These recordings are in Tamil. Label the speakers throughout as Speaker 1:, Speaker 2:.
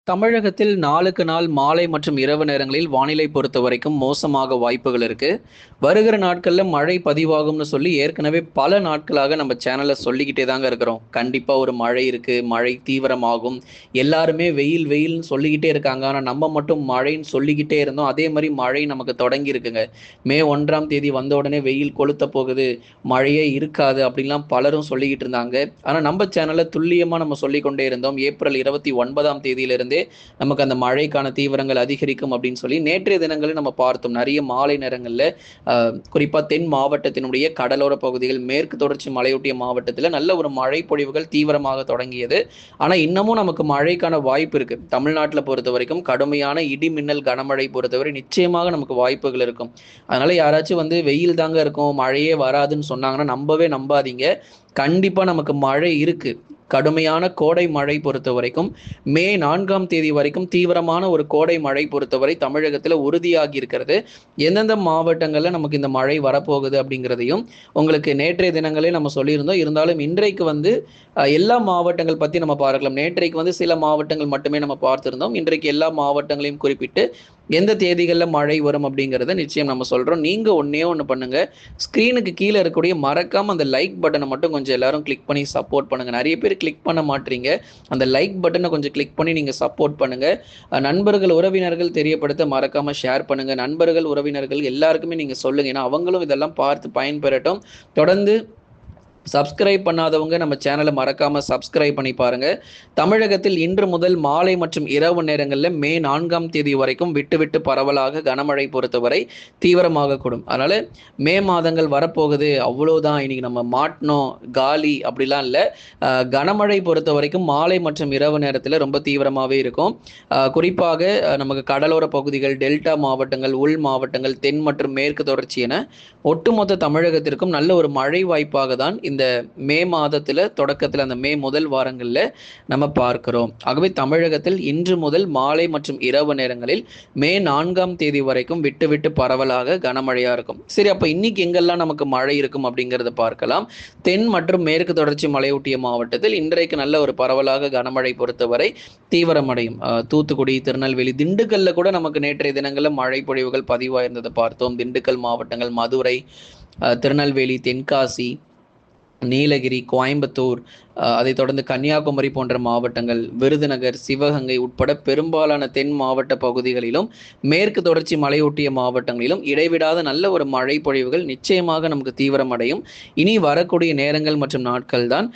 Speaker 1: தமிழகத்தில் நாளுக்கு நாள் மாலை மற்றும் இரவு நேரங்களில் வானிலை பொறுத்த வரைக்கும் மோசமாக வாய்ப்புகள் இருக்கு. வருகிற நாட்கள்ல மழை பதிவாகும்னு சொல்லி ஏற்கனவே பல நாட்களாக நம்ம சேனல்ல சொல்லிக்கிட்டே தாங்க இருக்கிறோம். கண்டிப்பா ஒரு மழை இருக்கு, மழை தீவிரமாகும். எல்லாருமே வெயில் வெயில்னு சொல்லிக்கிட்டே இருக்காங்க. ஆனா நம்ம மட்டும் மழைன்னு சொல்லிக்கிட்டே இருந்தோம். அதே மாதிரி மழை நமக்கு தொடங்கி இருக்குங்க. மே 1ஆம் தேதி வந்த உடனே வெயில் கொளுத்த போகுது, மழையே இருக்காது அப்படின்லாம் பலரும் சொல்லிக்கிட்டு இருந்தாங்க. ஆனா நம்ம சேனல்ல துல்லியமா நம்ம சொல்லிக்கொண்டே இருந்தோம். ஏப்ரல் 29ஆம் தேதியிலிருந்து நமக்கு அந்த மழைக்கான தீவிரங்கள் அதிகரிக்கும் அப்படின்னு சொல்லி நேற்றைய தினங்களில் நம்ம பார்த்தோம். நிறைய மாலை நேரங்களில் குறிப்பாக தென் மாவட்டத்தினுடைய கடலோர பகுதிகள், மேற்கு தொடர்ச்சி மலையொட்டிய மாவட்டத்தில் நல்ல ஒரு மழை பொழிவுகள் தீவிரமாக தொடங்கியது. ஆனால் இன்னமும் நமக்கு மழைக்கான வாய்ப்பு இருக்கு. தமிழ்நாட்டில் பொறுத்த வரைக்கும் கடுமையான இடி மின்னல் கனமழை பொறுத்தவரை நிச்சயமாக நமக்கு வாய்ப்புகள் இருக்கும். அதனால யாராச்சும் வெயில் தாங்க இருக்கும், மழையே வராதுன்னு சொன்னாங்கன்னா நம்பவே நம்பாதீங்க. கண்டிப்பா நமக்கு மழை இருக்கு. கடுமையான கோடை மழை பொறுத்த வரைக்கும் மே 4ஆம் தேதி வரைக்கும் தீவிரமான ஒரு கோடை மழை பொறுத்தவரை தமிழகத்தில் உறுதியாகி இருக்கிறது. எந்தெந்த மாவட்டங்களில் நமக்கு இந்த மழை வரப்போகுது அப்படிங்கிறதையும் உங்களுக்கு நேற்றைய தினங்களே நம்ம சொல்லியிருந்தோம். இருந்தாலும் இன்றைக்கு எல்லா மாவட்டங்கள் பற்றி நம்ம பார்க்கலாம். நேற்றைக்கு சில மாவட்டங்கள் மட்டுமே நம்ம பார்த்திருந்தோம். இன்றைக்கு எல்லா மாவட்டங்களையும் குறிப்பிட்டு எந்த தேதிகளில் மழை வரும் அப்படிங்கிறத நிச்சயம் நம்ம சொல்கிறோம். நீங்கள் ஒன்று பண்ணுங்கள், ஸ்க்ரீனுக்கு கீழே இருக்கக்கூடிய மறக்காமல் அந்த லைக் பட்டனை மட்டும் கொஞ்சம் எல்லாரும் கிளிக் பண்ணி சப்போர்ட் பண்ணுங்கள். நிறைய பேர் கிளிக் பண்ண மாட்டீங்க. அந்த லைக் பட்டனை கொஞ்சம் கிளிக் பண்ணி நீங்கள் சப்போர்ட் பண்ணுங்கள். நண்பர்கள் உறவினர்கள் தெரியப்படுத்த மறக்காமல் ஷேர் பண்ணுங்கள். நண்பர்கள் உறவினர்கள் எல்லாருக்குமே நீங்கள் சொல்லுங்கள். ஏன்னா அவங்களும் இதெல்லாம் பார்த்து பயன்பெறட்டும். தொடர்ந்து சப்ஸ்கிரைப் பண்ணாதவங்க நம்ம சேனலை மறக்காம சப்ஸ்கிரைப் பண்ணி பாருங்க. தமிழகத்தில் இன்று முதல் மாலை மற்றும் இரவு நேரங்களில் மே 4ஆம் தேதி வரைக்கும் விட்டு விட்டு பரவலாக கனமழை பொறுத்தவரை தீவிரமாக கூடும். அதனால மே மாதங்கள் வரப்போகுது, அவ்வளோதான், இன்னைக்கு நம்ம மாட்டணும் காலி அப்படிலாம் இல்லை. கனமழை பொறுத்த வரைக்கும் மாலை மற்றும் இரவு நேரத்தில் ரொம்ப தீவிரமாகவே இருக்கும். குறிப்பாக நமக்கு கடலோர பகுதிகள், டெல்டா மாவட்டங்கள், உள் மாவட்டங்கள், தென் மற்றும் மேற்கு தொடர்ச்சி என ஒட்டுமொத்த தமிழகத்திற்கும் நல்ல ஒரு மழை வாய்ப்பாக தான் இந்த மே மாதத்தில் தொடக்கத்தில் அந்த மே முதல் வாரங்களில் நம்ம பார்க்கிறோம். ஆகவே தமிழகத்தில் இன்று முதல் மாலை மற்றும் இரவு நேரங்களில் மே 4ஆம் தேதி வரைக்கும் விட்டு விட்டு பரவலாக கனமழையா இருக்கும். சரி, அப்ப இன்னைக்கு எங்கெல்லாம் நமக்கு மழை இருக்கும் அப்படிங்கிறத பார்க்கலாம். தென் மற்றும் மேற்கு தொடர்ச்சி மலையொட்டிய மாவட்டத்தில் இன்றைக்கு நல்ல ஒரு பரவலாக கனமழை பொறுத்தவரை தீவிரமடையும். தூத்துக்குடி, திருநெல்வேலி, திண்டுக்கல்ல கூட நமக்கு நேற்றைய தினங்களில் மழை பொழிவுகள் பதிவாயிருந்ததை பார்த்தோம். திண்டுக்கல் மாவட்டங்கள், மதுரை, திருநெல்வேலி, தென்காசி, நீலகிரி, கோயம்புத்தூர், அதைத் தொடர்ந்து கன்னியாகுமரி போன்ற மாவட்டங்கள், விருதுநகர், சிவகங்கை உட்பட பெரும்பாலான தென் மாவட்ட பகுதிகளிலும் மேற்கு தொடர்ச்சி மலையொட்டிய மாவட்டங்களிலும் இடைவிடாத நல்ல ஒரு மழை பொழிவுகள் நிச்சயமாக நமக்கு தீவிரமடையும். இனி வரக்கூடிய நேரங்கள் மற்றும் நாட்கள் தான்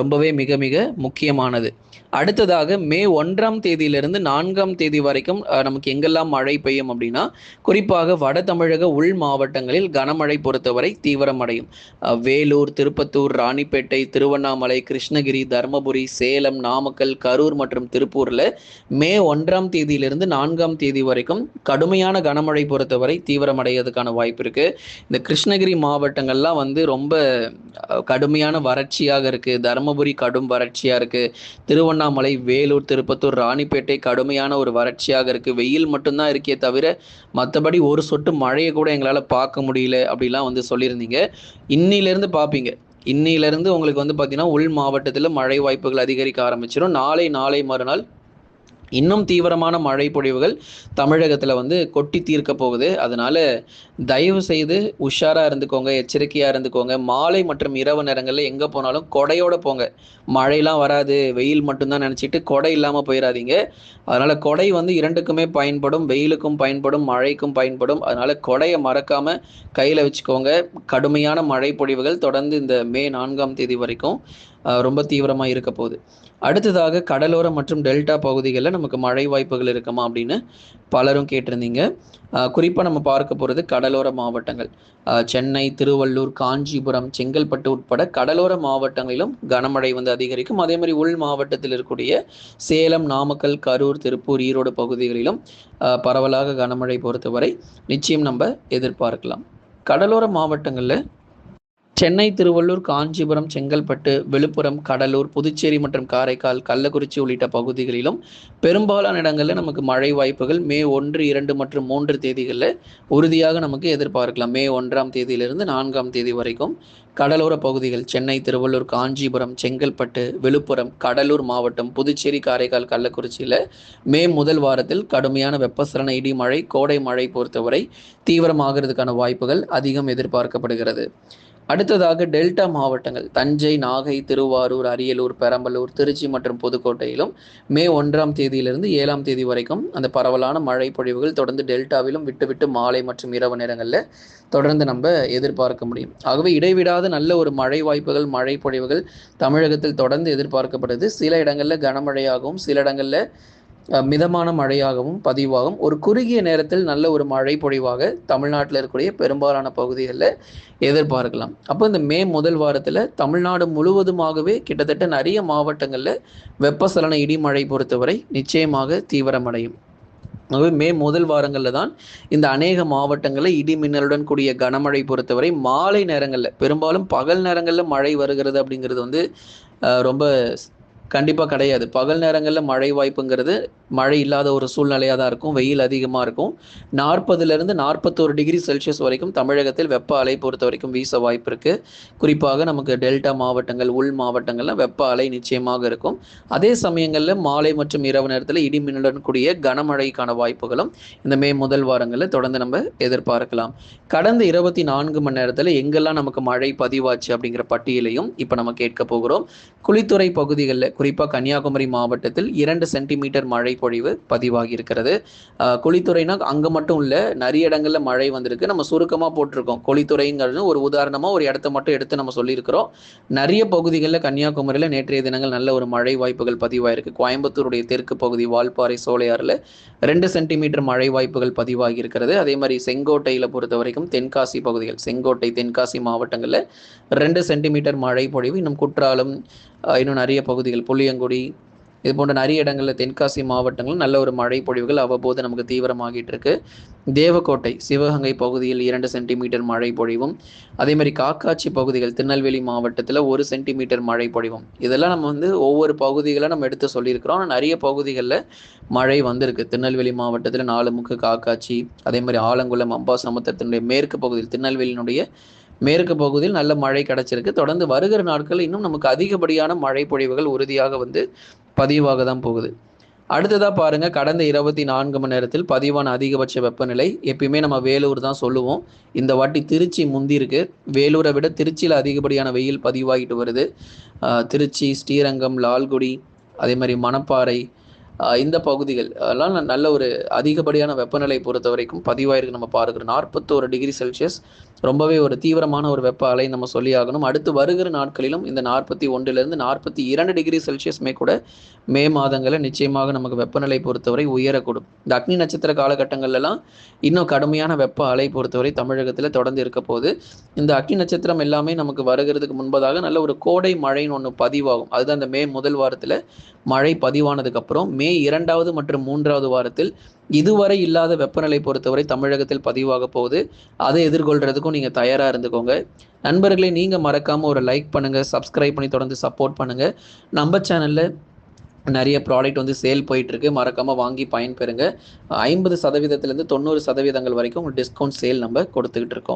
Speaker 1: ரொம்பவே மிக மிக முக்கியமானது. அடுத்ததாக மே 1ஆம் தேதியிலிருந்து 4ஆம் தேதி வரைக்கும் நமக்கு எங்கெல்லாம் மழை பெய்யும் அப்படின்னா, குறிப்பாக வட தமிழக உள் மாவட்டங்களில் கனமழை பொறுத்தவரை தீவிரமடையும். வேலூர், திருப்பத்தூர், ராணிப்பேட்டை, திருவண்ணாமலை, கிருஷ்ணகிரி, தருமபுரி, சேலம், நாமக்கல், கரூர் மற்றும் திருப்பூர்ல மே 1ஆம் தேதியிலிருந்து 4ஆம் தேதி வரைக்கும் கடுமையான கனமழை பொறுத்தவரை தீவிரமடைவதற்கான வாய்ப்பு இருக்கு. இந்த கிருஷ்ணகிரி மாவட்டங்கள்லாம் ரொம்ப கடுமையான வறட்சியாக இருக்கு. தருமபுரி கடும் வறட்சியா இருக்கு. திருவண்ணாமலை, வேலூர், திருப்பத்தூர், ராணிப்பேட்டை கடுமையான ஒரு வறட்சியாக இருக்கு. வெயில் மட்டும்தான் இருக்கே தவிர மற்றபடி ஒரு சொட்டு மழையை கூட எங்களால் பார்க்க முடியல அப்படிலாம் சொல்லியிருந்தீங்க. இன்னிலிருந்து பார்ப்பீங்க. இன்னிலிருந்து உங்களுக்கு பார்த்தீங்கன்னா உள் மாவட்டத்தில் மழை வாய்ப்புகள் அதிகரிக்க ஆரம்பிச்சிடும். நாளை மறுநாள் இன்னும் தீவிரமான மழை பொழிவுகள் தமிழகத்தில் கொட்டி தீர்க்க போகுது. அதனால தயவு செய்து உஷாரா இருந்துக்கோங்க, எச்சரிக்கையா இருந்துக்கோங்க. மாலை மற்றும் இரவு நேரங்களில் எங்கே போனாலும் கொடையோட போங்க. மழையெல்லாம் வராது, வெயில் மட்டும்தான் நினச்சிட்டு கொடை இல்லாமல் போயிடாதீங்க. அதனால கொடை இரண்டுக்குமே பயன்படும், வெயிலுக்கும் பயன்படும், மழைக்கும் பயன்படும். அதனால கொடையை மறக்காம கையில் வச்சுக்கோங்க. கடுமையான மழை பொழிவுகள் தொடர்ந்து இந்த மே 4ஆம் தேதி வரைக்கும் ரொம்ப தீவிரமாக இருக்க போகுது. அடுத்ததாக கடலோரம் மற்றும் டெல்டா பகுதிகளில் நமக்கு மழை வாய்ப்புகள் இருக்குமா அப்படின்னு பலரும் கேட்டிருந்தீங்க. குறிப்பாக நம்ம பார்க்க போகிறது கடலோர மாவட்டங்கள். சென்னை, திருவள்ளூர், காஞ்சிபுரம், செங்கல்பட்டு உட்பட கடலோர மாவட்டங்களிலும் கனமழை அதிகரிக்கும். அதே மாதிரி உள் மாவட்டத்தில் இருக்கக்கூடிய சேலம், நாமக்கல், கரூர், திருப்பூர், ஈரோடு பகுதிகளிலும் பரவலாக கனமழை பொறுத்தவரை நிச்சயம் நம்ம எதிர்பார்க்கலாம். கடலோர மாவட்டங்களில் சென்னை, திருவள்ளூர், காஞ்சிபுரம், செங்கல்பட்டு, விழுப்புரம், கடலூர், புதுச்சேரி மற்றும் காரைக்கால், கள்ளக்குறிச்சி உள்ளிட்ட பகுதிகளிலும் பெரும்பாலான இடங்களில் நமக்கு மழை வாய்ப்புகள் மே 1, 2 மற்றும் 3 தேதிகளில் உறுதியாக நமக்கு எதிர்பார்க்கலாம். மே 1ஆம் தேதியிலிருந்து 4ஆம் தேதி வரைக்கும் கடலோர பகுதிகள் சென்னை, திருவள்ளூர், காஞ்சிபுரம், செங்கல்பட்டு, விழுப்புரம், கடலூர் மாவட்டம், புதுச்சேரி, காரைக்கால், கள்ளக்குறிச்சியில் மே முதல் வாரத்தில் கடுமையான வெப்பசலன இடி மழை, கோடை மழை பொறுத்தவரை தீவிரமாகிறதுக்கான வாய்ப்புகள் அதிகம் எதிர்பார்க்கப்படுகிறது. அடுத்ததாக டெல்டா மாவட்டங்கள் தஞ்சை, நாகை, திருவாரூர், அரியலூர், பெரம்பலூர், திருச்சி மற்றும் புதுக்கோட்டையிலும் மே 1ஆம் தேதியிலிருந்து 7ஆம் தேதி வரைக்கும் அந்த பரவலான மழை பொழிவுகள் தொடர்ந்து டெல்டாவிலும் விட்டு மாலை மற்றும் இரவு நேரங்களில் தொடர்ந்து நம்ம எதிர்பார்க்க முடியும். ஆகவே இடைவிடாத நல்ல ஒரு மழை வாய்ப்புகள், மழை பொழிவுகள் தமிழகத்தில் தொடர்ந்து எதிர்பார்க்கப்படுது. சில இடங்களில் கனமழையாகவும், சில இடங்களில் மிதமான மழையாகவும் பதிவாகும். ஒரு குறுகிய நேரத்தில் நல்ல ஒரு மழை பொழிவாக தமிழ்நாட்டில் இருக்கக்கூடிய பெரும்பாலான பகுதிகளில் எதிர்பார்க்கலாம். அப்போ இந்த மே முதல் வாரத்தில் தமிழ்நாடு முழுவதுமாகவே கிட்டத்தட்ட நிறைய மாவட்டங்களில் வெப்பசலன இடிமழை பொறுத்தவரை நிச்சயமாக தீவிரமடையும். ஆகவே மே முதல் வாரங்களில் தான் இந்த அநேக மாவட்டங்களில் இடி மின்னலுடன் கூடிய கனமழை பொறுத்தவரை மாலை நேரங்களில், பெரும்பாலும் பகல் நேரங்களில் மழை வருகிறது அப்படிங்கிறது வந்து ரொம்ப கண்டிப்பாக கிடையாது. பகல் நேரங்களில் மழை வாய்ப்புங்கிறது மழை இல்லாத ஒரு சூழ்நிலையாக தான் இருக்கும். வெயில் அதிகமாக இருக்கும். 40லிருந்து 41 டிகிரி செல்சியஸ் வரைக்கும் தமிழகத்தில் வெப்ப அலை பொறுத்த வரைக்கும் வீச வாய்ப்பு இருக்குது. குறிப்பாக நமக்கு டெல்டா மாவட்டங்கள், உள் மாவட்டங்களில் வெப்ப அலை நிச்சயமாக இருக்கும். அதே சமயங்களில் மாலை மற்றும் இரவு நேரத்தில் இடி மின்னலுடன் கூடிய கனமழைக்கான வாய்ப்புகளும் இந்த மே முதல் வாரங்களில் தொடர்ந்து நம்ம எதிர்பார்க்கலாம். கடந்த 24 மணி நேரத்தில் எங்கெல்லாம் நமக்கு மழை பதிவாச்சு அப்படிங்கிற பட்டியலையும் இப்போ நம்ம கேட்க போகிறோம். குளித்துறை பகுதிகளில், குறிப்பாக கன்னியாகுமரி மாவட்டத்தில் 2 சென்டிமீட்டர் மழை பொழிவு பதிவாகி இருக்கிறது. குளித்துறைனா அங்கே மட்டும் இல்லை, நிறைய இடங்களில் மழை வந்திருக்கு. நம்ம சுருக்கமாக போட்டிருக்கோம். குளித்துறைங்கிறது ஒரு உதாரணமாக ஒரு இடத்த மட்டும் எடுத்து நம்ம சொல்லியிருக்கிறோம். நிறைய பகுதிகளில் கன்னியாகுமரியில் நேற்றைய தினங்கள் நல்ல ஒரு மழை வாய்ப்புகள் பதிவாயிருக்கு. கோயம்புத்தூருடைய தெற்கு பகுதி வால்பாறை, சோலையாறில் 2 சென்டிமீட்டர் மழை வாய்ப்புகள் பதிவாகி இருக்கிறது. அதே மாதிரி செங்கோட்டையில் பொறுத்த வரைக்கும் தென்காசி பகுதிகள், செங்கோட்டை, தென்காசி மாவட்டங்களில் 2 சென்டிமீட்டர் மழை பொழிவு. இன்னும் குற்றாலம், இன்னும் நிறைய பகுதிகள், புளியங்குடி, இது போன்ற நிறைய இடங்களில் தென்காசி மாவட்டங்கள் நல்ல ஒரு மழை பொழிவுகள் அவ்வப்போது நமக்கு தீவிரமாகிட்டு இருக்கு. தேவக்கோட்டை, சிவகங்கை பகுதியில் 2 சென்டிமீட்டர் மழை பொழிவும், அதே மாதிரி காக்காட்சி பகுதிகள், திருநெல்வேலி மாவட்டத்தில் 1 சென்டிமீட்டர் மழை பொழிவும். இதெல்லாம் நம்ம வந்து ஒவ்வொரு பகுதிகளை நம்ம எடுத்து சொல்லியிருக்கிறோம். ஆனால் நிறைய பகுதிகளில் மழை வந்திருக்கு. திருநெல்வேலி மாவட்டத்தில் 4 முக்கு காக்காட்சி, அதே மாதிரி ஆலங்குளம், அம்பாசமுத்திரத்தினுடைய மேற்கு பகுதியில், திருநெல்வேலியினுடைய மேற்கு பகுதியில் நல்ல மழை கிடைச்சிருக்கு. தொடர்ந்து வருகிற நாட்கள் இன்னும் நமக்கு அதிகப்படியான மழை பொழிவுகள் உறுதியாக வந்து பதிவாக தான் போகுது. அடுத்ததாக பாருங்க, கடந்த 24 மணி நேரத்தில் பதிவான அதிகபட்ச வெப்பநிலை எப்பயுமே நம்ம வேலூர் தான் சொல்லுவோம். இந்த வாட்டி திருச்சி முந்தி இருக்கு. வேலூரை விட திருச்சியில் அதிகப்படியான வெயில் பதிவாகிட்டு வருது. திருச்சி, ஸ்ரீரங்கம், லால்குடி, அதே மாதிரி மணப்பாறை, இந்த பகுதிகள் எல்லாம் நல்ல ஒரு அதிகப்படியான வெப்பநிலை பொறுத்த வரைக்கும் பதிவாயிருக்கு. நம்ம பார்க்குறோம் 41 டிகிரி செல்சியஸ், ரொம்பவே ஒரு தீவிரமான ஒரு வெப்ப அலை நம்ம சொல்லி ஆகணும். அடுத்து வருகிற நாட்களிலும் இந்த 41லிருந்து 42 டிகிரி செல்சியஸ்மே கூட மே மாதங்களில் நிச்சயமாக நமக்கு வெப்பநிலை பொறுத்தவரை உயரக்கூடும். இந்த அக்னி நட்சத்திர காலகட்டங்கள்லாம் இன்னும் கடுமையான வெப்ப அலை பொறுத்தவரை தமிழகத்தில் தொடர்ந்து இருக்க போது. இந்த அக்னி நட்சத்திரம் எல்லாமே நமக்கு வருகிறதுக்கு முன்பதாக நல்ல ஒரு கோடை மழைன்னு ஒன்று பதிவாகும். அதுதான் இந்த மே முதல் வாரத்தில் மழை பதிவானதுக்கு அப்புறம் மே 2வது மற்றும் 3வது வாரத்தில் இதுவரை இல்லாத வெப்பநிலை பொறுத்தவரை தமிழகத்தில் பதிவாக போகுது. அதை எதிர்கொள்றதுக்கும் நீங்க தயாரா இருந்துக்கோங்க. நண்பர்களே, நீங்க மறக்காம ஒரு லைக் பண்ணுங்க, சப்ஸ்கிரைப் பண்ணி தொடர்ந்து சப்போர்ட் பண்ணுங்க. நம்ம சேனல்ல நிறைய ப்ராடக்ட் வந்து சேல் போயிட்டு இருக்கு. மறக்காம வாங்கி பயன்பெறுங்க. 50% 90% வரைக்கும் டிஸ்கவுண்ட் சேல் நம்ம கொடுத்துக்கிட்டு இருக்கோம்.